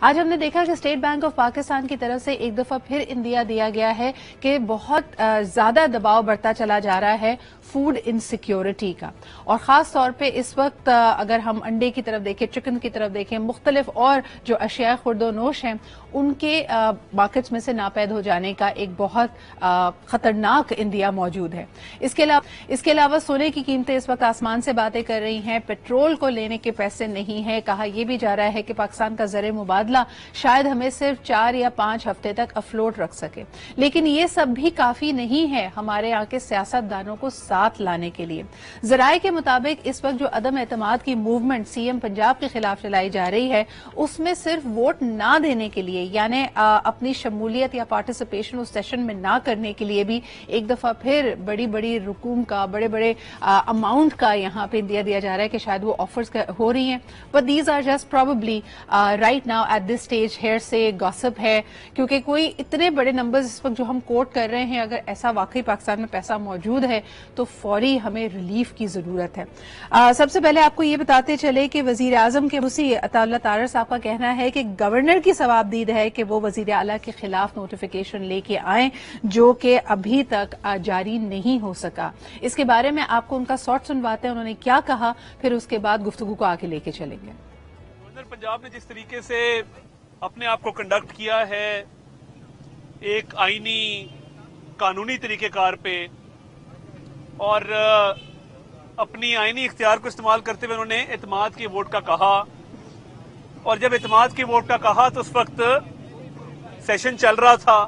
آج ہم نے دیکھا کہ اسٹیٹ بینک آف پاکستان کی طرف سے ایک دفعہ پھر اندیا دیا گیا ہے کہ بہت زیادہ دباؤ بڑھتا چلا جا رہا ہے فوڈ انسیکیورٹی کا، اور خاص طور پہ اس وقت اگر ہم انڈے کی طرف دیکھیں، چکن کی طرف دیکھیں، مختلف اور جو اشیاء خورد و نوش ہیں ان کے مارکیٹس میں سے ناپید ہو جانے کا ایک بہت خطرناک اندیا موجود ہے۔ اس کے علاوہ سونے کی قیمتیں اس وقت آسمان سے باتیں کر رہی ہیں، پیٹرول کو لینے کے پیسے نہیں ہیں، کہا یہ بھی جا رہا ہے کہ پاکستان کا زر مبادلہ شاید ہمیں صرف 4 یا 5 ہفتے تک افلوٹ رکھ سکے، لیکن یہ سب بھی کافی نہیں ہے ہمارے یہاں کے سیاست دانوں کو ساتھ لانے کے لیے۔ ذرائع کے مطابق اس وقت جو عدم اعتماد کی موومنٹ سی ایم پنجاب کے خلاف چلائی جا رہی ہے، اس میں صرف ووٹ نہ دینے کے لیے، یعنی اپنی شمولیت یا پارٹیسپیشن اس سیشن میں نہ کرنے کے لیے بھی ایک دفعہ پھر بڑی بڑی رقوم کا، بڑے بڑے اماؤنٹ کا یہاں پہ دیا جا رہا ہے کہ شاید وہ آفرز ہو رہی ہیں، but these are just probably right now at this stage here سے گاسپ ہے، کیونکہ کوئی اتنے بڑے نمبرز اس وقت جو ہم کوٹ کر رہے ہیں، اگر ایسا واقعی پاکستان میں پیسہ موجود ہے تو فوری ہمیں ریلیف کی ضرورت ہے۔ سب سے پہلے آپ کو یہ بتاتے چلے کہ وزیر اعظم کے مسیح عطا اللہ طاہر صاحب کا کہنا ہے کہ گورنر کی ثوابدید ہے کہ وہ وزیر اعلیٰ کے خلاف نوٹیفیکیشن لے کے آئیں جو کہ ابھی تک جاری نہیں ہو سکا۔ اس کے بارے میں آپ کو ان کا سوٹ سنواتے ہیں، انہوں نے کیا کہا، پھر اس کے بعد گفتگو کو آگے لے کے چلیں گے۔ گورنر پنجاب نے جس طریقے سے اپنے آپ کو کنڈکٹ کیا ہے ایک آئینی قانونی طریقہ کار پہ، اور اپنی آئینی اختیار کو استعمال کرتے ہوئے انہوں نے اعتماد کے ووٹ کا کہا، اور جب اعتماد کے ووٹ کا کہا تو اس وقت سیشن چل رہا تھا۔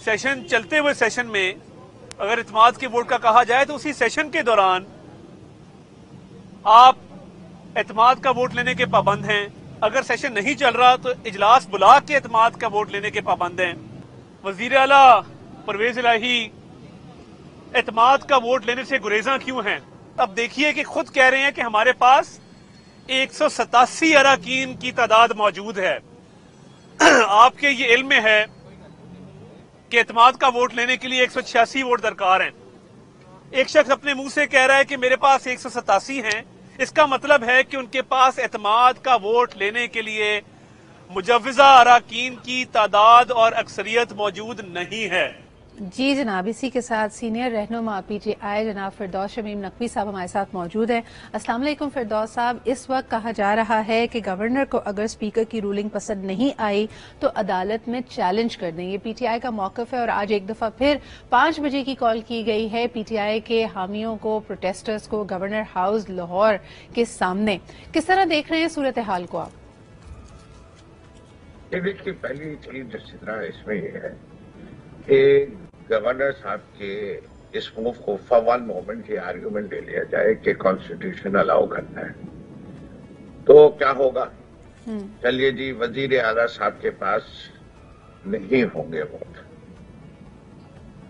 سیشن چلتے ہوئے سیشن میں اگر اعتماد کے ووٹ کا کہا جائے تو اسی سیشن کے دوران آپ اعتماد کا ووٹ لینے کے پابند ہیں، اگر سیشن نہیں چل رہا تو اجلاس بلا کے اعتماد کا ووٹ لینے کے پابند ہیں۔ وزیر اعلیٰ پرویز الہی اعتماد کا ووٹ لینے سے گریزاں کیوں ہیں؟ اب دیکھیے کہ خود کہہ رہے ہیں کہ ہمارے پاس 187 اراکین کی تعداد موجود ہے۔ آپ کے یہ علم میں ہے کہ اعتماد کا ووٹ لینے کے لیے 186 ووٹ درکار ہیں۔ ایک شخص اپنے منہ سے کہہ رہا ہے کہ میرے پاس 187 ہیں، اس کا مطلب ہے کہ ان کے پاس اعتماد کا ووٹ لینے کے لیے مجوزہ اراکین کی تعداد اور اکثریت موجود نہیں ہے۔ جی جناب، اسی کے ساتھ سینئر رہنما پی ٹی آئی جناب فردوس شمیم نقوی صاحب ہمارے ساتھ موجود ہیں۔ السلام علیکم فردوس صاحب، اس وقت کہا جا رہا ہے کہ گورنر کو اگر اسپیکر کی رولنگ پسند نہیں آئی تو عدالت میں چیلنج کر دیں، یہ پی ٹی آئی کا موقف ہے، اور آج ایک دفعہ پھر 5 بجے کی کال کی گئی ہے پی ٹی آئی کے حامیوں کو، پروٹیسٹرز کو، گورنر ہاؤس لاہور کے سامنے۔ کس طرح دیکھ رہے ہیں صورتحال کو آپ؟ دیکھیے، پہلی چیز جس طرح اس میں یہ ہے کہ گورنر صاحب کے اس موو کو فار ون مومنٹ یہ آرگومنٹ لے لیا جائے کہ کانسٹیٹیوشن الاؤ کرنا ہے تو کیا ہوگا؟ چلیے جی، وزیر اعلیٰ صاحب کے پاس نہیں ہوں گے ووٹ،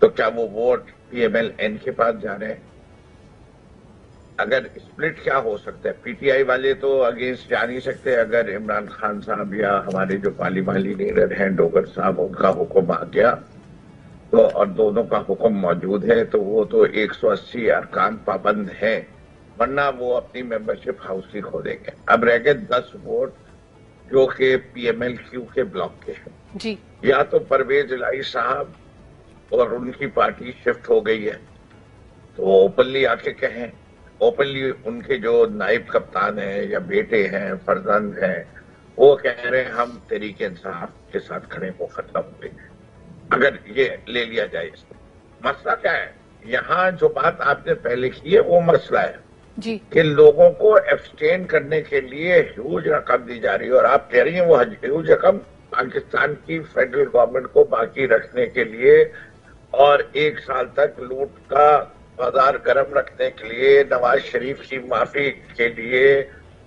تو کیا وہ vote P M L N کے پاس جا رہے ہیں؟ اگر اسپلٹ کیا ہو سکتا ہے؟ پی ٹی آئی والے تو اگینسٹ جا نہیں سکتے، اگر عمران خان صاحب یا ہمارے جو پارلیمانی لیڈر ہیں ڈوگر صاحب، ان کا حکم آ گیا تو اور دونوں کا حکم موجود ہے تو وہ تو 180 ارکان پابند ہیں، ورنہ وہ اپنی ممبرشپ ہاؤس ہی کھو دیں گے۔ اب رہ گئے 10 ووٹ جو کہ پی ایم ایل کیو کے بلاک کے ہیں۔ جی، یا تو پرویز الہی صاحب اور ان کی پارٹی شفٹ ہو گئی ہے تو اوپنلی آ کے کہیں، اوپنلی ان کے جو نائب کپتان ہیں یا بیٹے ہیں، فرزند ہیں، وہ کہہ رہے ہیں ہم تحریک انصاف کے ساتھ کھڑے ہو، ختم ہو گئے۔ اگر یہ لے لیا جائے، اس میں مسئلہ کیا ہے؟ یہاں جو بات آپ نے پہلے کی ہے وہ مسئلہ ہے جی، کہ لوگوں کو ایبسٹین کرنے کے لیے ہیوج رقم دی جا رہی ہے، اور آپ کہہ رہی ہیں وہ ہیوج رقم پاکستان کی فیڈرل گورنمنٹ کو باقی رکھنے کے لیے اور 1 سال تک لوٹ کا بازار گرم رکھنے کے لیے، نواز شریف کی معافی کے لیے،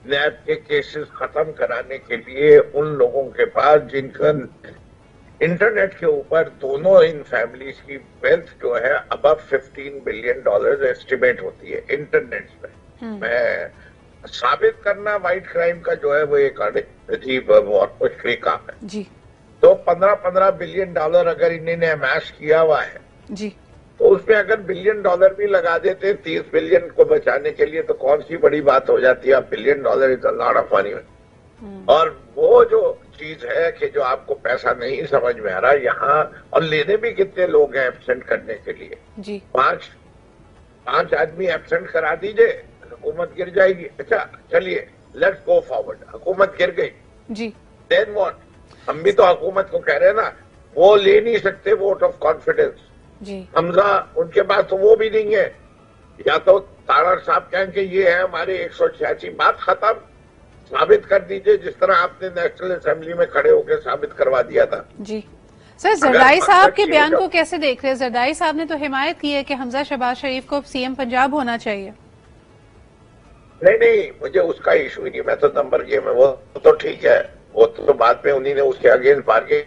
نیب کے کیسز ختم کرانے کے لیے، ان لوگوں کے پاس جن کا انٹرنیٹ کے اوپر دونوں ان فیملیز کی ویلتھ جو ہے ابو $15 بلین ایسٹیمیٹ ہوتی ہے انٹرنیٹ پہ۔ میں ثابت کرنا وائٹ کرائم کا جو ہے وہ ایک عجیب اور مشکل کام ہے۔ جی، تو $15 بلین اگر انہوں نے امیس کیا ہوا ہے جی، تو اس میں اگر $1 بلین بھی لگا دیتے 30 بلین کو بچانے کے لیے تو کون سی بڑی بات ہو جاتی ہے؟ $1 billion is a lot of money. اور وہ جو چیز ہے کہ جو آپ کو پیسہ نہیں سمجھ میں آ رہا یہاں، اور لینے بھی کتنے لوگ ہیں ایبسینٹ کرنے کے لیے؟ جی 5 آدمی ایبسینٹ کرا دیجئے، حکومت گر جائے گی. اچھا چلیے لیٹس گو فارورڈ، حکومت گر گئی، جی دین واٹ؟ ہم بھی تو حکومت کو کہہ رہے ہیں نا، وہ لے نہیں سکتے ووٹ آف کانفیڈنس. جی حمزہ ان کے پاس تو وہ بھی نہیں ہے. یا تو تارڑ صاحب کہیں کہ یہ ہے ہمارے 186، بات ختم. ثابت کر دیجئے جس طرح آپ نے نیشنل اسمبلی میں کھڑے ہو کے ثابت کروا دیا تھا. جی سر، زرداری صاحب کے بیان کو کیسے دیکھ رہے ہیں؟ زرداری صاحب نے تو حمایت کی ہے کہ حمزہ شہباز شریف کو سی ایم پنجاب ہونا چاہیے. نہیں مجھے اس کا ایشو ہی نہیں، میں تو نمبر گیم ہے، وہ تو ٹھیک ہے، وہ تو بعد میں انہی نے اس کے against bargain.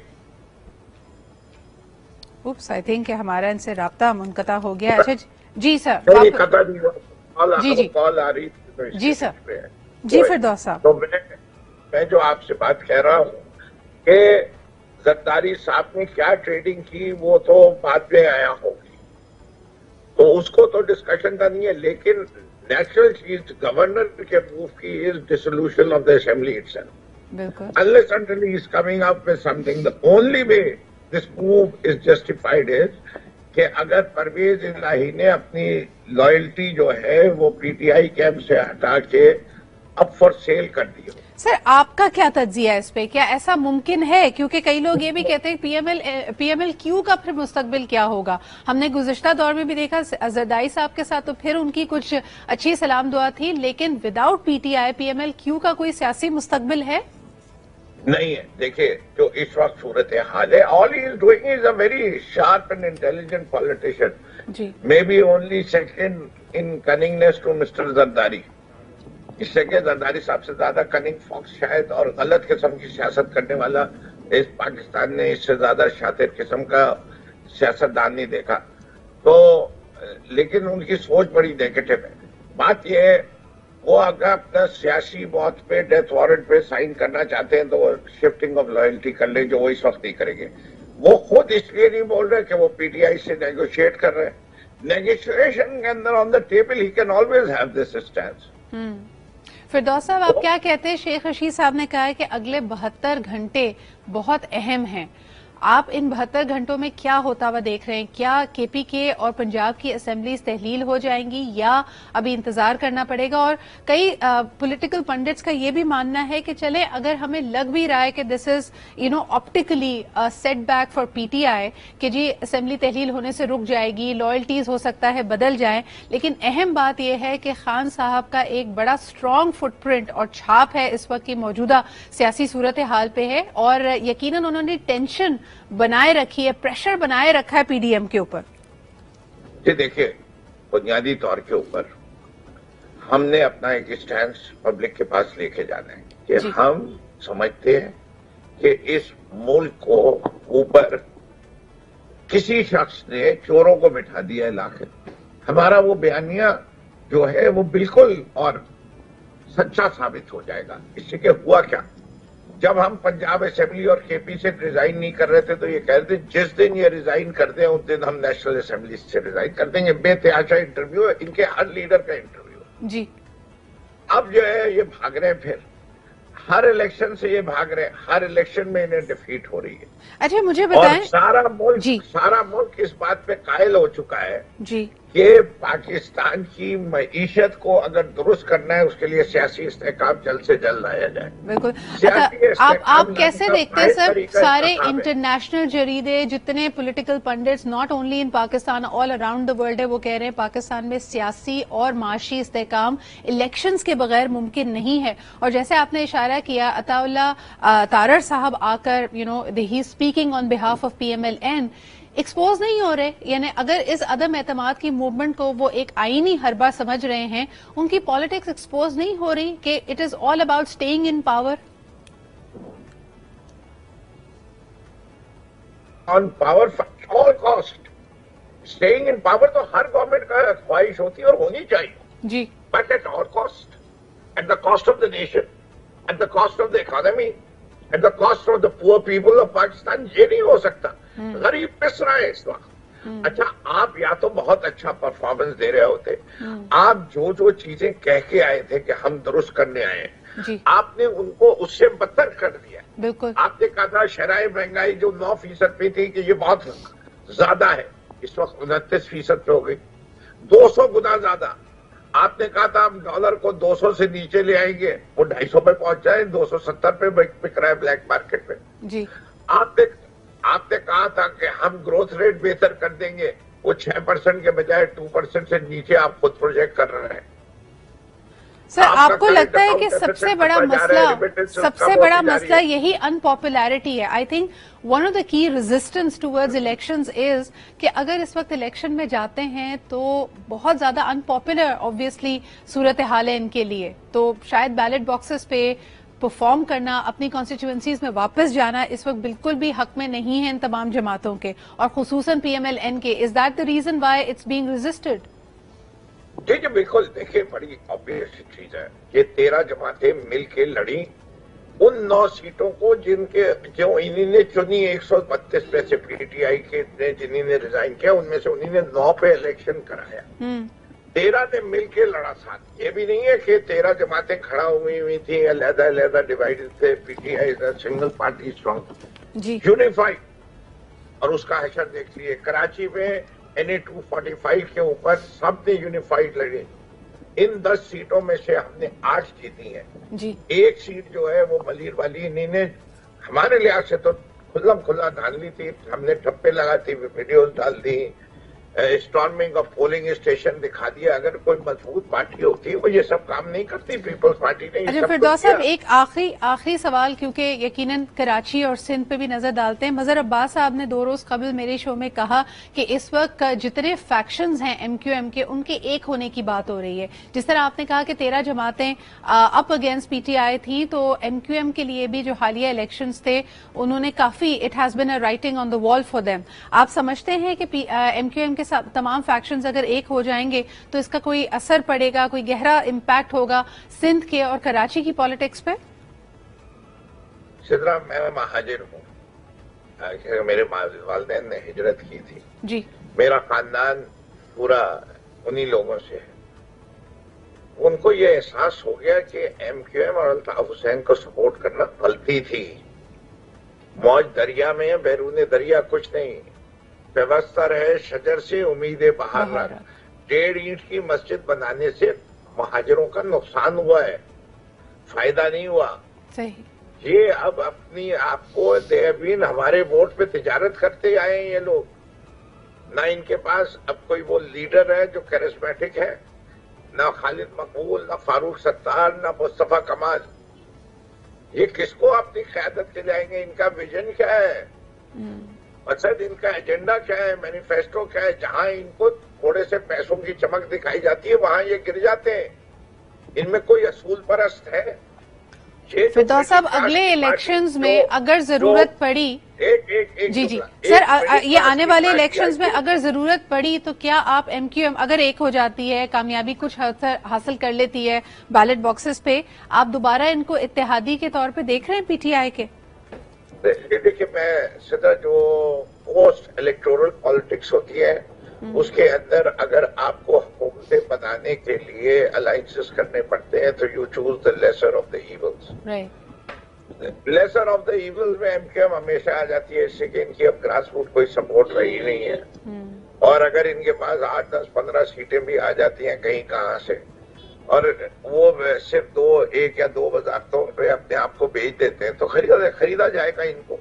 Opus I think کہ ہمارا ان سے رابطہ منقطع ہو گیا. اچھا جی سر، نہیں قطع نہیں ہوا، جی کال آ رہی تھی تو جی سر. جی فردوس صاحب، تو میں جو آپ سے بات کہہ رہا ہوں کہ زرداری صاحب نے کیا ٹریڈنگ کی وہ تو بعد میں آیا ہوگی، تو اس کو تو ڈسکشن کا نہیں ہے. لیکن نیچرل چیز گورنر کے موو کی از dissolution of the assembly itself. بالکل. Unless until he is coming up with something, the only way this move is justified is کہ اگر پرویز الہی نے اپنی لائلٹی جو ہے وہ پی ٹی آئی کیمپ سے ہٹا کے اب فار سیل کر دی ہو. سر آپ کا کیا تجزیہ ہے اس پہ؟ کیا ایسا ممکن ہے؟ کیونکہ کئی لوگ یہ بھی کہتے ہیں پی ایم ایل کیو کا پھر مستقبل کیا ہوگا. ہم نے گزشتہ دور میں بھی دیکھا زرداری صاحب کے ساتھ تو پھر ان کی کچھ اچھی سلام دعا تھی، لیکن without P T I P M L Q کا کوئی سیاسی مستقبل ہے؟ نہیں ہے. دیکھیے جو اس وقت صورت حال ہے، all he is doing is a very sharp and intelligent politician. G Maybe only second in cunningness to Mr. Zardari. اس سے کہ زرداری صاحب سے زیادہ کننگ فاکس شاید اور غلط قسم کی سیاست کرنے والا اس پاکستان نے اس سے زیادہ شاطر قسم کا سیاست دان نہیں دیکھا. تو لیکن ان کی سوچ بڑی نیگیٹو ہے. بات یہ ہے وہ اگر اپنا سیاسی موت پہ ڈیتھ وارنٹ پہ سائن کرنا چاہتے ہیں تو وہ شفٹنگ آف لائلٹی کر لیں، جو وہ اس وقت نہیں کریں گے. وہ خود اس لیے نہیں بول رہے کہ وہ پی ٹی آئی سے نیگوشیٹ کر رہے ہیں. نیگوشیشن کے اندر on the table he can always have this stance. فردوس صاحب آپ کیا کہتے ہیں؟ شیخ رشید صاحب نے کہا ہے کہ اگلے 72 گھنٹے بہت اہم ہیں. آپ ان 72 گھنٹوں میں کیا ہوتا ہوا دیکھ رہے ہیں؟ کیا کے پی کے اور پنجاب کی اسمبلیز تحلیل ہو جائیں گی یا ابھی انتظار کرنا پڑے گا؟ اور کئی پولیٹیکل پنڈٹس کا یہ بھی ماننا ہے کہ چلے اگر ہمیں لگ بھی رہا ہے کہ this is optically set back for P T I کہ جی اسمبلی تحلیل ہونے سے رک جائے گی، لائلٹیز ہو سکتا ہے بدل جائیں، لیکن اہم بات یہ ہے کہ خان صاحب کا ایک بڑا اسٹرانگ فٹ پرنٹ اور چھاپ ہے اس وقت کی موجودہ سیاسی صورتحال پہ ہے، اور یقیناً انہوں نے ٹینشن بنائے رکھی ہے، پریشر بنائے رکھا ہے پی ڈی ایم کے اوپر. جی دیکھیے بنیادی طور کے اوپر ہم نے اپنا ایک اسٹینس پبلک کے پاس لے کے جانا ہے کہ ہم سمجھتے ہیں کہ اس ملک کو اوپر کسی شخص نے چوروں کو بٹھا دیا ہے لاکھ. ہمارا وہ بیانیہ جو ہے وہ بالکل اور سچا ثابت ہو جائے گا. اس سے کہ ہوا کیا، جب ہم پنجاب اسمبلی اور کے پی سے ریزائن نہیں کر رہے تھے تو یہ کہہ رہے تھے جس دن یہ ریزائن کرتے ہیں اس دن ہم نیشنل اسمبلی سے ریزائن کر دیں گے. بے تحاشا انٹرویو ہے ان کے، ہر لیڈر کا انٹرویو. جی اب جو ہے یہ بھاگ رہے ہیں، پھر ہر الیکشن سے یہ بھاگ رہے ہیں، ہر الیکشن میں انہیں ڈیفیٹ ہو رہی ہے. اچھا مجھے بتائیں، اور سارا ملک اس بات پہ قائل ہو چکا ہے جی کہ پاکستان کی معیشت کو اگر درست کرنا ہے اس کے لیے سیاسی استحکام جلد سے جلد لایا جائے. بالکل. آپ کیسے دیکھتے ہیں سر سارے انٹرنیشنل جریدے، جتنے political pundits not only in Pakistan all around the world ہے، وہ کہہ رہے ہیں پاکستان میں سیاسی اور معاشی استحکام الیکشنز کے بغیر ممکن نہیں ہے. اور جیسے آپ نے اشارہ کیا عطا اللہ تارڑ صاحب آ کر ہی speaking on behalf of P M L N expose نہیں ہو رہے، یعنی اگر اس عدم اعتماد کی موومنٹ کو وہ ایک آئینی حربہ سمجھ رہے ہیں، ان کی پالیٹکس ایکسپوز نہیں ہو رہی کہ it is all about staying in power. On power at all cost. Staying in power تو ہر گورنمنٹ کا خواہش ہوتی ہے اور ہونی چاہیے جی، but at all cost, at the cost of the nation, at the cost of the economy, at the cost of the poor people of Pakistan. یہ نہیں ہو سکتا. غریب پس رہا ہے اس وقت. اچھا آپ یا تو بہت اچھا پرفارمنس دے رہے ہوتے، آپ جو چیزیں کہہ کے آئے تھے کہ ہم درست کرنے آئے ہیں، جی آپ نے ان کو اس سے بدتر کر دیا. بالکل. آپ نے کہا تھا شرح مہنگائی جو 9% پہ تھی کہ یہ بہت زیادہ ہے, اس وقت 29% پہ ہو گئی, 200 گنا زیادہ. آپ نے کہا تھا ہم ڈالر کو 200 سے نیچے لے آئیں گے, وہ 250 پہ پہنچ جائے, 270 پہ بک رہا ہے بلیک مارکیٹ پہ. جی آپ نے کہا تھا کہ ہم گروتھ ریٹ بہتر کر دیں گے, وہ 6% کے بجائے 2% سے نیچے آپ خود پروجیکٹ کر رہے ہیں. سر آپ کو لگتا ہے کہ سب سے بڑا مسئلہ یہی ان پاپولیرٹی ہے؟ I think one of the کی ریزسٹنس ٹوورڈز الیکشنز از کہ اگر اس وقت الیکشن میں جاتے ہیں تو بہت زیادہ ان پاپولر آبویسلی صورتحال ہے ان کے لیے, تو شاید بیلٹ باکسز پہ پرفارم کرنا, اپنی کانسٹیچوئنسیز میں واپس جانا اس وقت بالکل بھی حق میں نہیں ہے ان تمام جماعتوں کے, اور خصوصاً پی ایم ایل این کے. Is that the reason why it's being resisted? جی بالکل. دیکھیں بڑی آبویس چیز ہے, یہ 13 جماعتیں مل کے لڑی ان 9 سیٹوں کو جو انہوں نے چنی. 132 میں سے پی ٹی آئی کے جنہوں نے ریزائن کیا ان میں سے انہوں نے 9 پہ الیکشن کرایا. 13 نے مل کے لڑا ساتھ. یہ بھی نہیں ہے کہ 13 جماعتیں کھڑا ہوئی تھیں علیحدہ ڈیوائڈڈ تھے. پی ٹی آئی سنگل پارٹی اسٹرانگ یونیفائڈ, اور اس کا حشر دیکھ لیے. کراچی میں NA 245 کے اوپر سب نے یونیفائڈ لڑے. ان 10 سیٹوں میں سے ہم نے 8 جیتی ہیں. ایک سیٹ جو ہے وہ ملیر والی انہوں نے ہمارے لحاظ سے تو کھلا ڈال لی تھی. ہم نے ٹھپے لگاتی, ویڈیوز ڈال دی, اسٹارمنگ آف پولنگ اسٹیشن دکھا دیا. اگر کوئی مضبوط پارٹی ہوتی وہ یہ سب کام نہیں کرتی. پیپلز پارٹی نے. اچھا فردوس صاحب ایک آخری سوال, کیونکہ یقیناً کراچی اور سندھ پہ بھی نظر ڈالتے ہیں. مظہر عباس صاحب نے 2 روز قبل میرے شو میں کہا کہ اس وقت جتنے فیکشنز ہیں ایم کیو ایم کے ان کے ایک ہونے کی بات ہو رہی ہے. جس طرح آپ نے کہا کہ 13 جماعتیں اپ اگینسٹ پی ٹی آئی تھیں, تو ایم کیو ایم کے لیے بھی جو حالیہ الیکشنز تھے انہوں نے کافی it has been a writing on the wall for them. آپ سمجھتے ہیں کہ ایم کیو ایم کے تمام فیکشنز اگر ایک ہو جائیں گے تو اس کا کوئی اثر پڑے گا, کوئی گہرا امپیکٹ ہوگا سندھ کے اور کراچی کی پالیٹکس پہ؟ سدرا میں مہاجر ہوں, میرے والدین نے ہجرت کی تھی. جی میرا خاندان پورا انہی لوگوں سے ہے. ان کو یہ احساس ہو گیا کہ ایم کیو ایم اور الطاف حسین کو سپورٹ کرنا غلطی تھی. موج دریا میں بیرون دریا کچھ نہیں. پیوستر ہے شجر سے امید بہار رکھ. 1.5 اینٹ کی مسجد بنانے سے مہاجروں کا نقصان ہوا ہے, فائدہ نہیں ہوا. صحیح. یہ اب اپنی آپ کو دیوین ہمارے ووٹ پہ تجارت کرتے آئے ہیں یہ لوگ. نہ ان کے پاس اب کوئی وہ لیڈر ہے جو کیرسمیٹک ہے, نہ خالد مقبول, نہ فاروق ستار, نہ مصطفیٰ کمال. یہ کس کو اپنی قیادت کے لائیں گے؟ ان کا ویژن کیا ہے؟ مقصد ان کا ایجنڈا کیا ہے؟ مینیفیسٹو کیا ہے؟ جہاں ان کو تھوڑے سے پیسوں کی چمک دکھائی جاتی ہے وہاں یہ گر جاتے ہیں. ان میں کوئی اصول پرست ہے؟ فردوس صاحب اگلے الیکشنز میں اگر ضرورت پڑی, جی سر, یہ آنے والے الیکشنز میں اگر ضرورت پڑی تو کیا آپ ایم کیو ایم اگر ایک ہو جاتی ہے, کامیابی کچھ حاصل کر لیتی ہے بیلٹ باکسز پہ, آپ دوبارہ ان کو اتحادی کے طور پہ دیکھ رہے ہیں پی ٹی آئی کے؟ دیکھیے میں سدا جو پوسٹ الیکٹورل پالیٹکس ہوتی ہے اس کے اندر اگر آپ کو حکومتیں بنانے کے لیے الائنسز کرنے پڑتے ہیں تو you choose the lesser of the evils. Lesser of the evils میں ایم کیو ایم ہمیشہ آ جاتی ہے, اس سے کہ ان کی اب گراس روٹ کوئی سپورٹ رہی نہیں ہے. اور اگر ان کے پاس 8, 10, 15 سیٹیں بھی آ جاتی ہیں کہیں کہاں سے, اور وہ صرف 1 یا 2 وزارتوں پہ اپنے آپ کو بیچ دیتے ہیں تو خریدا جائے گا ان کو.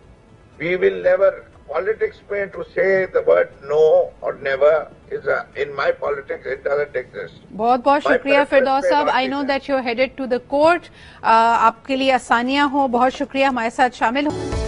وی ول نیور politics میں to say the word no or never is in my politics it doesn't exist. بہت بہت شکریہ فردوس صاحب. I know that you're headed to the court. آپ کے لیے آسانیاں ہوں. بہت شکریہ ہمارے ساتھ شامل ہوں.